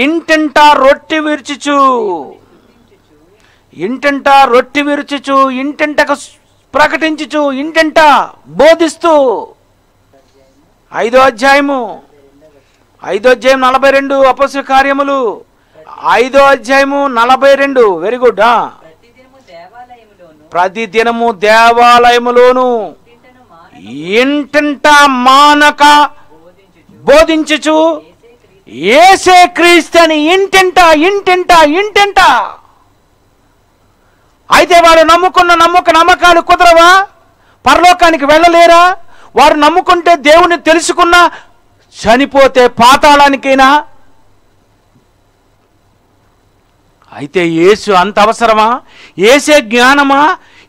ఇంటింటా రొట్టె విరుచుచు, ఇంటింటా రొట్టె విరుచుచు, ఇంటింటకు ప్రకటించుచు, ఇంటింటా బోధిస్తూ. 5వ అధ్యాయము 42 అపోస్తలుల కార్యములు 5వ అధ్యాయము 42. Very good. ప్రతి దినము దేవాలయములోను ఇంటింటా మానక బోధించుచు యేసే క్రీస్తు అని ఇంటింటా. అయితే వారు నమ్మకాలు కుదరవా? పరలోకానికి వెళ్ళలేరా? వారు నమ్ముకుంటే దేవుని తెలుసుకున్నా చనిపోతే పాతాళానికైనా. అయితే యేసు అంత అవసరమా? యేసే జ్ఞానమా?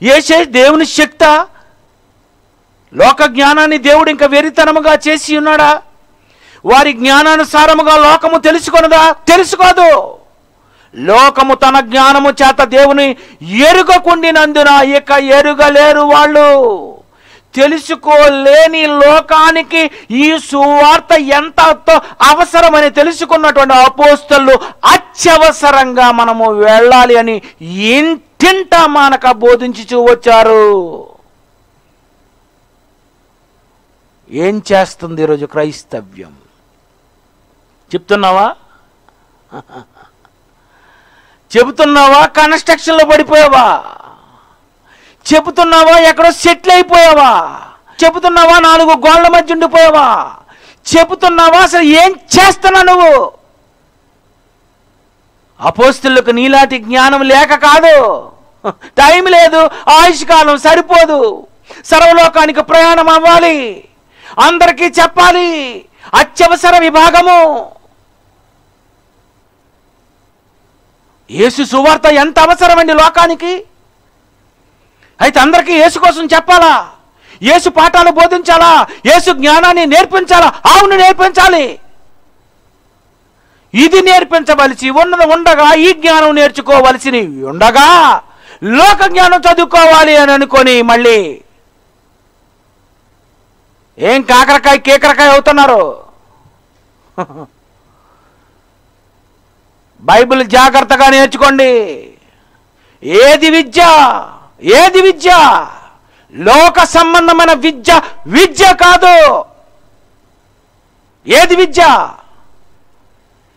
యేసే దేవుని శక్తా? లోక జ్ఞానాన్ని దేవుడు ఇంకా వెరితనముగా చేసి ఉన్నాడా? వారి జ్ఞానానుసారముగా లోకము తెలుసుకొనదా? తెలుసుకోదు. లోకము తన జ్ఞానము చేత దేవుని ఎరుగకుండినందున ఇక ఎరుగలేరు వాళ్ళు. తెలుసుకోలేని లోకానికి ఈ సువార్త ఎంత అవసరమని తెలుసుకున్నటువంటి అపోస్తలులు అత్యవసరంగా మనము వెళ్ళాలి అని ఇంటింటా మానక బోధించుచూ వచ్చారు. ఏం చేస్తుంది ఈరోజు క్రైస్తవ్యం? చెప్తున్నావా? కన్స్ట్రక్షన్లో పడిపోయావా? చెబుతున్నావా ఎక్కడో సెటిల్ అయిపోయావా? చెబుతున్నావా 4 గోళ్ల మధ్య ఉండిపోయావా? చెబుతున్నావా అసలు ఏం చేస్తున్నా నువ్వు? అపోస్తలులకు నీలాంటి జ్ఞానం లేక కాదు, టైం లేదు, ఆయుష్కాలం సరిపోదు, సర్వలోకానికి ప్రయాణం అవ్వాలి, అందరికీ చెప్పాలి, అత్యవసర విభాగము. యేసు సువార్త ఎంత అవసరమండి లోకానికి. అయితే అందరికీ యేసు కోసం చెప్పాలా? యేసు పాఠాలు బోధించాలా? యేసు జ్ఞానాన్ని నేర్పించాలా? అవును, నేర్పించాలి. ఇది నేర్పించవలసి ఉండగా, ఈ జ్ఞానం నేర్చుకోవలసి ఉండగా లోక జ్ఞానం చదువుకోవాలి అని అనుకొని మళ్ళీ ఏం కేకరకాయ అవుతున్నారు? బైబిల్ జాగ్రత్తగా నేర్చుకోండి. ఏది విద్య? లోక సంబంధమైన విద్య కాదు. ఏది విద్య?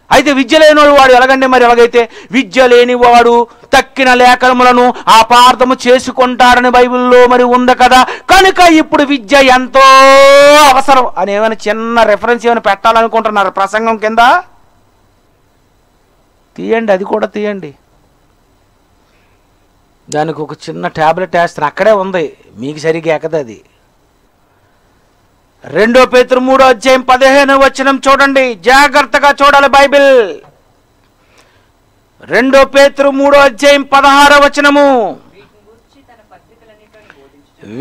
అయితే విద్య లేనివాడు వాడు ఎలాగంటే మరి ఎలాగైతే విద్య లేనివాడు తక్కిన లేఖనములను అపార్థము చేసుకుంటారని బైబిల్లో మరి ఉంది కదా. కనుక ఇప్పుడు విద్య ఎంతో అవసరం అని ఏమైనా చిన్న రెఫరెన్స్ ఏమైనా పెట్టాలనుకుంటున్నారు ప్రసంగం కింద? తీయండి, అది కూడా తీయండి. దానికి ఒక చిన్న ట్యాబ్లెట్ వేస్తాను, అక్కడే ఉంది, మీకు సరిగ్గా ఎక్కదు అది. 2 పేతురు 3:15 చూడండి, జాగ్రత్తగా చూడాలి బైబిల్. 2 పేతురు 3:16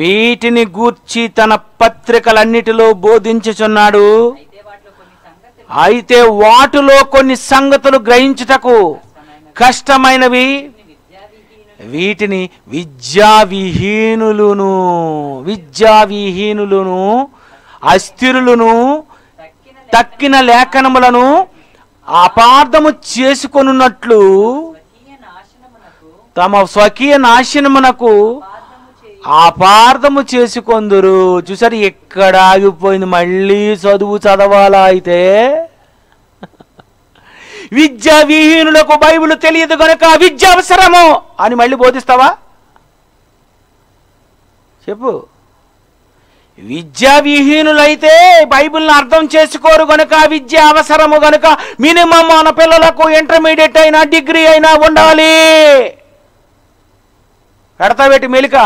వీటిని గూర్చి తన పత్రికలన్నిటిలో బోధించుచున్నాడు. అయితే వాటిలో కొన్ని సంగతులు గ్రహించుటకు కష్టమైనవి, వీటిని విద్యావిహీనులను అస్థిరులను తక్కిన లేఖనములను అపార్థము చేసుకొనున్నట్లు తమ స్వకీయ నాశనమునకు అపార్థము చేసుకొందురు. చూసారు, ఎక్కడ ఆగిపోయింది? మళ్ళీ చదువు చదవాలా? అయితే విద్యా విహీనులకు బైబిల్ తెలియదు గనుక విద్య అవసరము అని మళ్ళీ బోధిస్తావా? చెప్పు. విద్యా విహీనులైతే బైబిల్ని అర్థం చేసుకోరు గనుక విద్య అవసరము గనుక మినిమం మన పిల్లలకు ఇంటర్మీడియట్ అయినా డిగ్రీ అయినా ఉండాలి. పెడతావేటి మెలిక?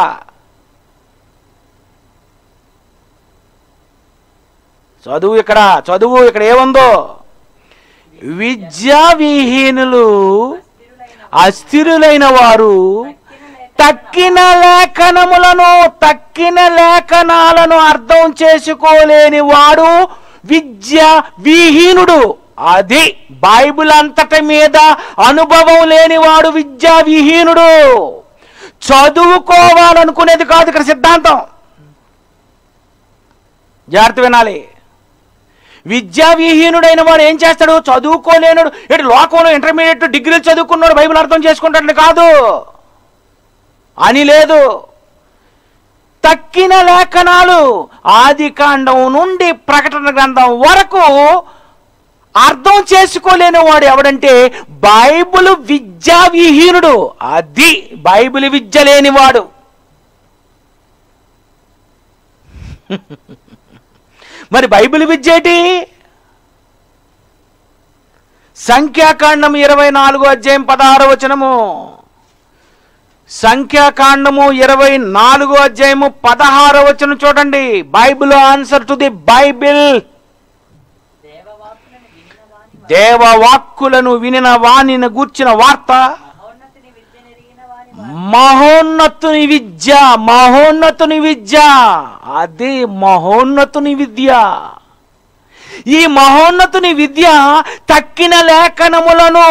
చదువు ఇక్కడ ఏముందో? విద్యా విహీనులు అస్థిరులైన వారు తక్కిన లేఖనాలను అర్థం చేసుకోలేని వాడు విద్యా విహీనుడు. అది బైబిల్ అంతటి మీద అనుభవం లేనివాడు విద్యా విహీనుడు. చదువుకోవాలనుకునేది కాదు ఇక్కడ సిద్ధాంతం. జాగ్రత్త వినాలి. విద్యా విహీనుడైన వాడు ఏం చేస్తాడు? చదువుకోలేనుడు. ఇటు లోకంలో ఇంటర్మీడియట్ డిగ్రీలు చదువుకున్నాడు బైబిల్ అర్థం చేసుకుంటాడు కాదు అని లేదు. తక్కిన లేఖనాలు ఆదికాండం నుండి ప్రకటన గ్రంథం వరకు అర్థం చేసుకోలేని వాడు ఎవడంటే బైబిల్ విద్యా విహీనుడు. అది బైబిల్ విద్య లేనివాడు. మరి బైబిల్ విద్య ఏంటి? సంఖ్యాకాండం 24:16 సంఖ్యాకాండము 24:16 చూడండి. Bible answer to the Bible. దేవవాక్కులను వినిన వాణిని గూర్చిన వార్త, మహోన్నతుని విద్య. అది మహోన్నతుని విద్య. ఈ మహోన్నతుని విద్య తక్కిన లేఖనములను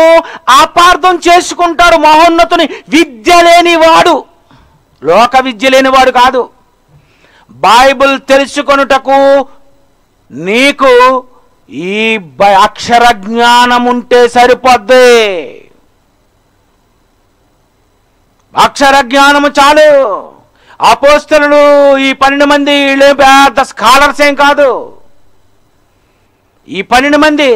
అపార్థం చేసుకుంటాడు. మహోన్నతుని విద్య లేనివాడు, లోక విద్య లేనివాడు కాదు. బైబిల్ తెలుసుకొనుటకు నీకు ఈ అక్షర జ్ఞానం ఉంటే సరిపోద్ది. అక్షర జ్ఞానము చాలు. అపోస్తలులు ఈ 12 మంది పెద్ద స్కాలర్స్ ఏం కాదు. ఈ 12 మంది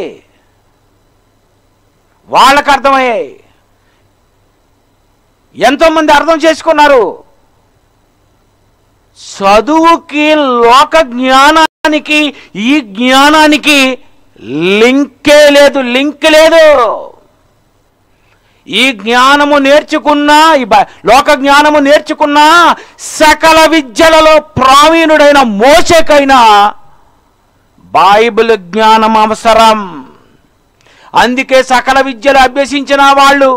వాళ్ళకు అర్థమయ్యాయి. ఎంతోమంది అర్థం చేసుకున్నారు. చదువుకి లోక జ్ఞానానికి ఈ జ్ఞానానికి లింక్ లేదు. ఈ జ్ఞానము నేర్చుకున్నా, ఈ లోక జ్ఞానము నేర్చుకున్నా సకల విద్యలలో ప్రావీణుడైన మోషేకైనా బైబిల్ జ్ఞానం అవసరం. అందుకే సకల విద్యలు అభ్యసించిన వాళ్ళు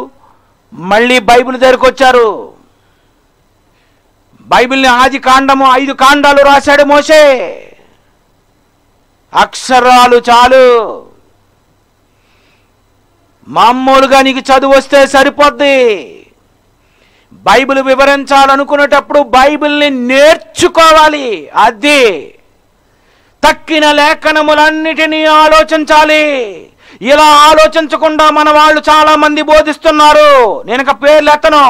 మళ్ళీ బైబిల్ దగ్గరకు వచ్చారు. బైబిల్ని ఆది కాండము 5 కాండాలు రాశాడు మోషే. అక్షరాలు చాలు. మామూలుగా నీకు చదువు వస్తే సరిపోద్ది. బైబిల్ వివరించాలనుకునేటప్పుడు బైబిల్ని నేర్చుకోవాలి. అది తక్కిన లేఖనములన్నిటినీ ఆలోచించాలి. ఇలా ఆలోచించకుండా మన వాళ్ళు చాలా మంది బోధిస్తున్నారు. నేను ఇక పేర్లు ఎత్తను,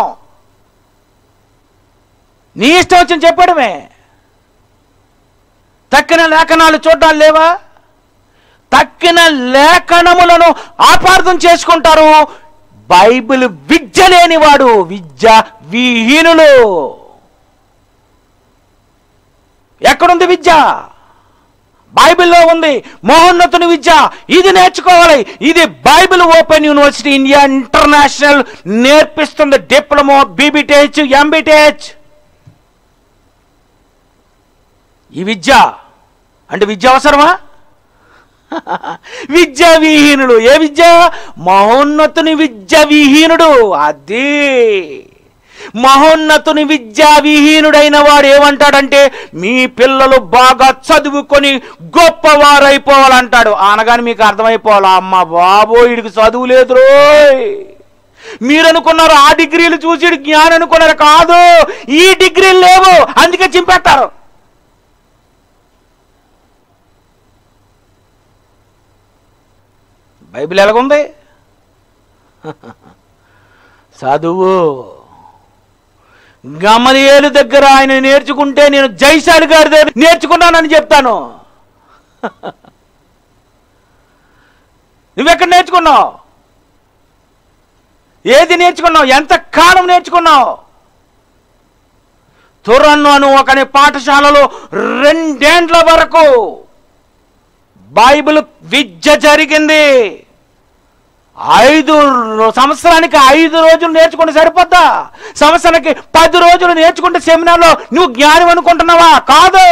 నీ ఇష్టం వచ్చింది చెప్పడమే. తక్కిన లేఖనాలు చూడ్డాలు లేవా? తక్కిన లేఖనములను అపార్థం చేసుకుంటారు. బైబిల్ విద్య లేనివాడు, విద్య విహీనులు. ఎక్కడుంది విద్య? బైబిల్లో ఉంది. మహోన్నతుని విద్య ఇది నేర్చుకోవాలి. ఇది Bible open university India international నేర్పిస్తుంది. Diploma, BBTH, MBTH. ఈ విద్య అంటే విద్య అవసరమా? విద్యా విహీనుడు. ఏ విద్య? మహోన్నతుని విద్యా విహీనుడు. అది మహోన్నతుని విద్యా విహీనుడైన వాడు ఏమంటాడంటే, మీ పిల్లలు బాగా చదువుకొని గొప్పవారైపోవాలంటాడు. అనగానే మీకు అర్థమైపోవాలి, అమ్మ బాబో వీడికి చదువు లేదు రోయ్. మీరు అనుకున్నారు ఆ డిగ్రీలు చూసి జ్ఞానం అనుకున్నారు. కాదు, ఈ డిగ్రీలు లేవు, అందుకే చింపేస్తారు. బైబిల్ ఎలాగుంది? చదువు. గమలీయేలు దగ్గర ఆయన నేర్చుకుంటే నేను జైశాలి గారి దగ్గర నేర్చుకున్నానని చెప్తాను. నువ్వెక్కడ నేర్చుకున్నావు? ఏది నేర్చుకున్నావు? ఎంత కాలం నేర్చుకున్నావు? తురన్ను అను ఒకని పాఠశాలలో 2 ఏండ్ల వరకు బైబిల్ విద్య జరిగింది. 5 సంవత్సరానికి 5 రోజులు నేర్చుకుంటే సరిపోద్దా? సంవత్సరానికి 10 రోజులు నేర్చుకుంటే సెమినార్లో నువ్వు జ్ఞానం అనుకుంటున్నావా? కాదు.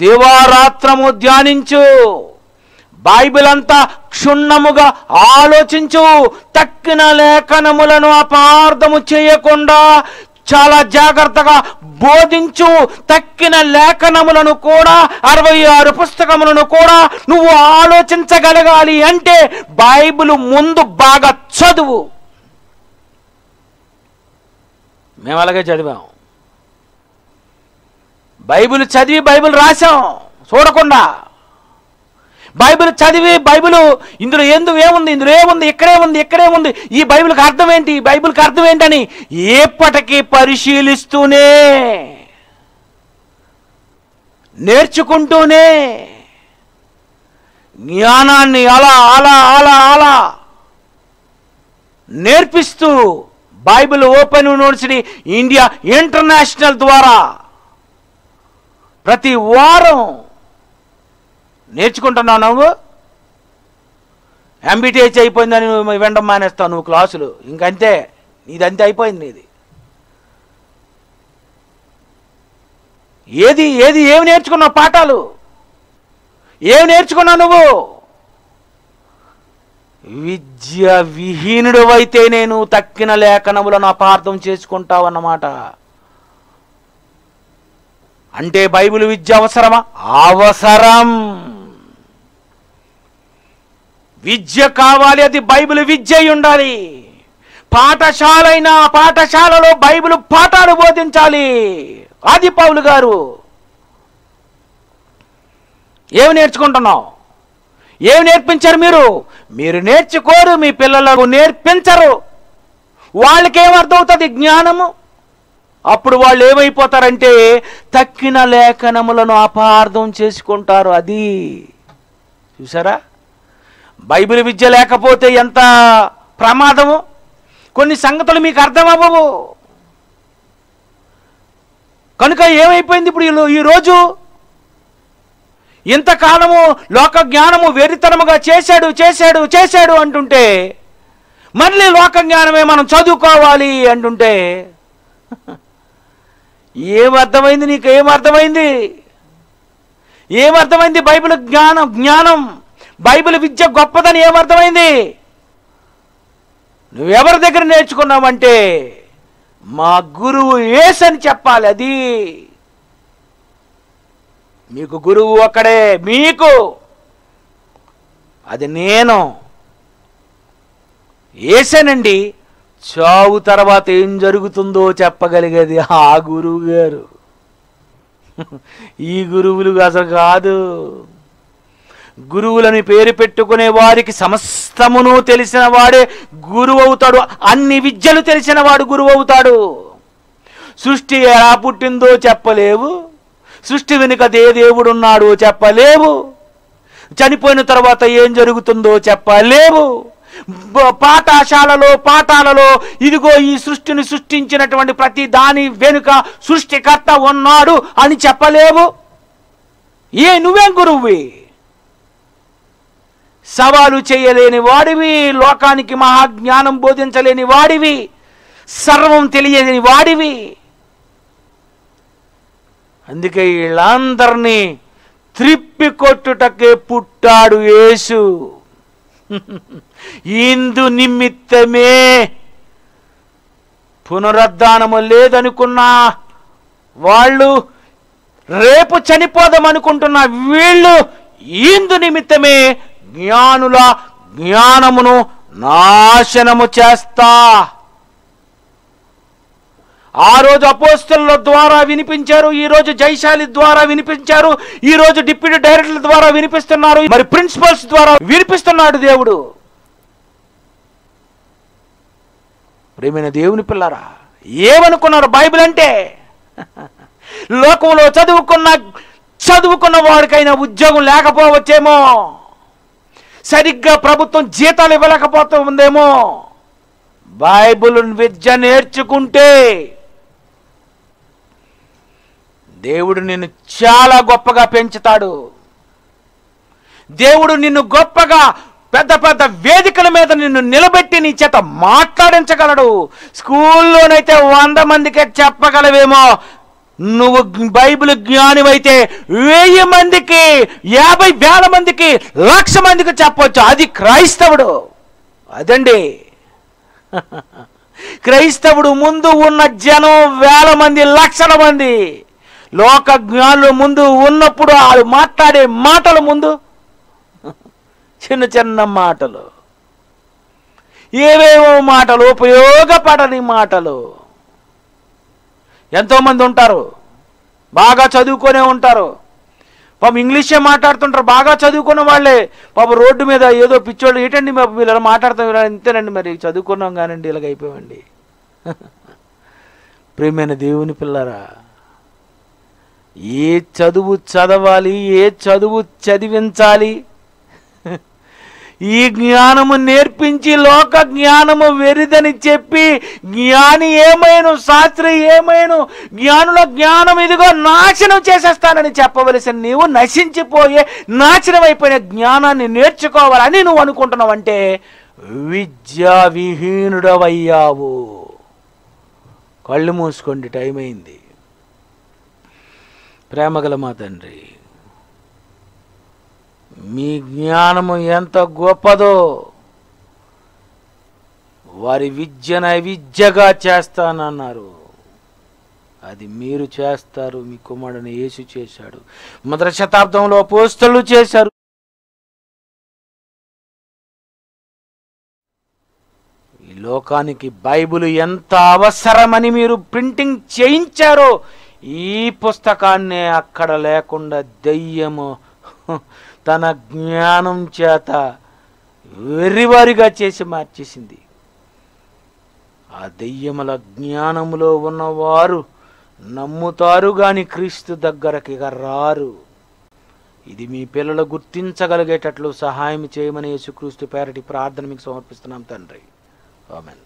దివారాత్రము ధ్యానించు, బైబిల్ అంతా క్షుణ్ణముగా ఆలోచించు, తక్కిన లేఖనములను అపార్థము చేయకుండా చాలా జాగ్రత్తగా బోధించు. తక్కిన లేఖనములను కూడా 66 పుస్తకములను కూడా నువ్వు ఆలోచించగలగాలి అంటే బైబిల్ ముందు బాగా చదువు. మేము అలాగే చదివాం. బైబిల్ చదివి బైబిల్ రాసాం చూడకుండా. బైబిల్ చదివి బైబిల్ ఇందులో ఏముంది, ఇందులో ఏముంది, ఇక్కడే ఉంది, ఇక్కడే ఉంది, ఈ బైబిల్కి అర్థం ఏంటి, ఈ బైబిల్కి అర్థం ఏంటని ఎప్పటికీ పరిశీలిస్తూనే నేర్చుకుంటూనే జ్ఞానాన్ని అలా అలా అలా అలా నేర్పిస్తూ Bible open university India international ద్వారా ప్రతి వారం నేర్చుకుంటున్నావు. నువ్వు ఎంబీటీహెచ్ అయిపోయిందని నువ్వు వినడం మానేస్తావు నువ్వు క్లాసులు. ఇంకంతే, నీదంతే అయిపోయింది. ఇది ఏమి నేర్చుకున్నావు? పాఠాలు ఏమి నేర్చుకున్నావు నువ్వు? విద్య విహీనుడు అయితే నేను తక్కిన లేఖనములను అపార్థం చేసుకుంటావు అన్నమాట. అంటే బైబిల్ విద్య అవసరమా? అవసరం. విద్య కావాలి, అది బైబిల్ విద్య అయి ఉండాలి. పాఠశాలైనా పాఠశాలలో బైబిల్ పాఠాలు బోధించాలి. ఆది పౌలు గారు ఏమి నేర్చుకుంటున్నావు? ఏమి నేర్పించారు మీరు? మీరు నేర్చుకోరు, మీ పిల్లలకు నేర్పించరు. వాళ్ళకేమర్థమవుతుంది జ్ఞానము? అప్పుడు వాళ్ళు ఏమైపోతారంటే తక్కిన లేఖనములను అపార్థం చేసుకుంటారు. అది చూసారా? బైబిల్ విద్య లేకపోతే ఎంత ప్రమాదము. కొన్ని సంగతులు మీకు అర్థం అవ్వవు. కనుక ఏమైపోయింది ఇప్పుడు ఈరోజు? ఇంతకాలము లోక జ్ఞానము వెరితనముగా చేశాడు చేశాడు చేశాడు అంటుంటే, మళ్ళీ లోక జ్ఞానమే మనం చదువుకోవాలి అంటుంటే ఏమర్థమైంది? నీకు ఏమర్థమైంది? ఏమర్థమైంది? బైబిల్ జ్ఞానం బైబిల్ విద్య గొప్పదని ఏమర్థమైంది? నువ్వెవరి దగ్గర నేర్చుకున్నావంటే మా గురువు యేసు అని చెప్పాలి. అది మీకు గురువు ఒక్కడే. మీకు అది నేను యేసేనండి. చావు తర్వాత ఏం జరుగుతుందో చెప్పగలిగేది ఆ గురువు గారు. ఈ గురువులు అసలు కాదు. గురువులని పేరు పెట్టుకునే వారికి సమస్తమును తెలిసిన వాడే గురువు అవుతాడు. అన్ని విద్యలు తెలిసిన వాడు గురువు అవుతాడు. సృష్టి ఎలా పుట్టిందో చెప్పలేవు, సృష్టి వెనుక ఏ దేవుడున్నాడు చెప్పలేవు. చనిపోయిన తర్వాత ఏం జరుగుతుందో చెప్పలేవు. పాతాళాలలో ఇదిగో ఈ సృష్టిని సృష్టించినటువంటి ప్రతి దాని వెనుక సృష్టికర్త ఉన్నాడు అని చెప్పలేవు. నువ్వేం గురువువి? సవాలు చేయలేని వాడివి, లోకానికి మహాజ్ఞానం బోధించలేని వాడివి, సర్వం తెలియని వాడివి. అందుకే వీళ్ళందరినీ త్రిప్పి కొట్టుటకే పుట్టాడు యేసు. ఇందు నిమిత్తమే పునరుద్ధానము లేదనుకున్న వాళ్ళు, రేపు చనిపోదామనుకుంటున్న వీళ్ళు ఇందు నిమిత్తమే జ్ఞానుల జ్ఞానమును నాశనము చేస్తా. ఆ రోజు అపోస్తలుల ద్వారా వినిపించారు, ఈ రోజు జైశాలి ద్వారా వినిపించారు, ఈ రోజు డిప్యూటీ డైరెక్టర్ల ద్వారా వినిపిస్తున్నారు, మరి ప్రిన్సిపల్స్ ద్వారా వినిపిస్తున్నాడు దేవుడు. ప్రేమైన దేవుని పిల్లరా, ఏమనుకున్నారు బైబిల్ అంటే? లోకంలో చదువుకున్న వాడికైనా ఉద్యోగం లేకపోవచ్చేమో, సరిగ్గా ప్రభుత్వం జీతాలు ఇవ్వలేకపోతుందేమో. బైబిల్ విద్య నేర్చుకుంటే దేవుడు నిన్ను చాలా గొప్పగా పెంచుతాడు. దేవుడు నిన్ను గొప్పగా పెద్ద పెద్ద వేదికల మీద నిన్ను నిలబెట్టి నీ చేత మాట్లాడించగలడు. స్కూల్లోనైతే 100 మందికే చెప్పగలవేమో, నువ్వు బైబిల్ జ్ఞానివైతే 1000 మందికి, 50,000 మందికి, 1,00,000 మందికి చెప్పవచ్చు. అది క్రైస్తవుడు. అదండి క్రైస్తవుడు. ముందు ఉన్న జనం 1000 మంది, 1,00,000 మంది. లోక జ్ఞానులు ముందు ఉన్నప్పుడు వాళ్ళు మాట్లాడే మాటలు ముందు చిన్న చిన్న మాటలు, ఏవేవో మాటలు, ఉపయోగపడని మాటలు. ఎంతోమంది ఉంటారు, బాగా చదువుకొనే ఉంటారు, పాపం ఇంగ్లీషే మాట్లాడుతుంటారు, బాగా చదువుకున్న వాళ్ళే. పాపం రోడ్డు మీద ఏదో పిచ్చోళ్ళు, ఏంటండి మీరు ఇలా మాట్లాడతాం, ఇంతేనండి, మరి చదువుకున్నాం కానండి, ఇలాగ అయిపోయామండి. ప్రియమైన దేవుని పిల్లరా, ఏ చదువు చదవాలి, ఏ చదువు చదివించాలి, ఈ జ్ఞానము నేర్పించి లోక జ్ఞానము వెరిదని చెప్పి జ్ఞాని ఏమైను, శాస్త్రి ఏమైను, జ్ఞానుల జ్ఞానం ఇదిగో నాశనం చేసేస్తానని చెప్పవలసిన నీవు నశించిపోయే, నాశనం అయిపోయిన జ్ఞానాన్ని నేర్చుకోవాలని నువ్వు అనుకుంటున్నావంటే విద్యా విహీనుడవయ్యావు. కళ్ళు మూసుకోండి, టైం అయింది. ప్రేమగల మా తండ్రి, మీ జ్ఞానము ఎంత గొప్పదో, వారి విద్యను అవిద్యగా చేస్తానన్నారు. అది మీరు చేస్తారు. మీ కుమారుని యేసు చేశాడు. మొదటి శతాబ్దంలో అపోస్తలులు చేశారు. ఈ లోకానికి బైబిల్ ఎంత అవసరమని మీరు ప్రింటింగ్ చేయించారో, ఈ పుస్తకాన్ని అక్కడ లేకుండా దెయ్యము తన జ్ఞానం చేత వెర్రివారిగా చేసి మార్చేసింది. ఆ దెయ్యముల జ్ఞానములో ఉన్నవారు నమ్ముతారు గాని క్రీస్తు దగ్గరకి రారు. ఇది మీ పిల్లలు గుర్తించగలిగేటట్లు సహాయం చేయమని యేసుక్రీస్తు పేరటి ప్రార్థన మీకు సమర్పిస్తున్నాం తండ్రి. ఆమేన్.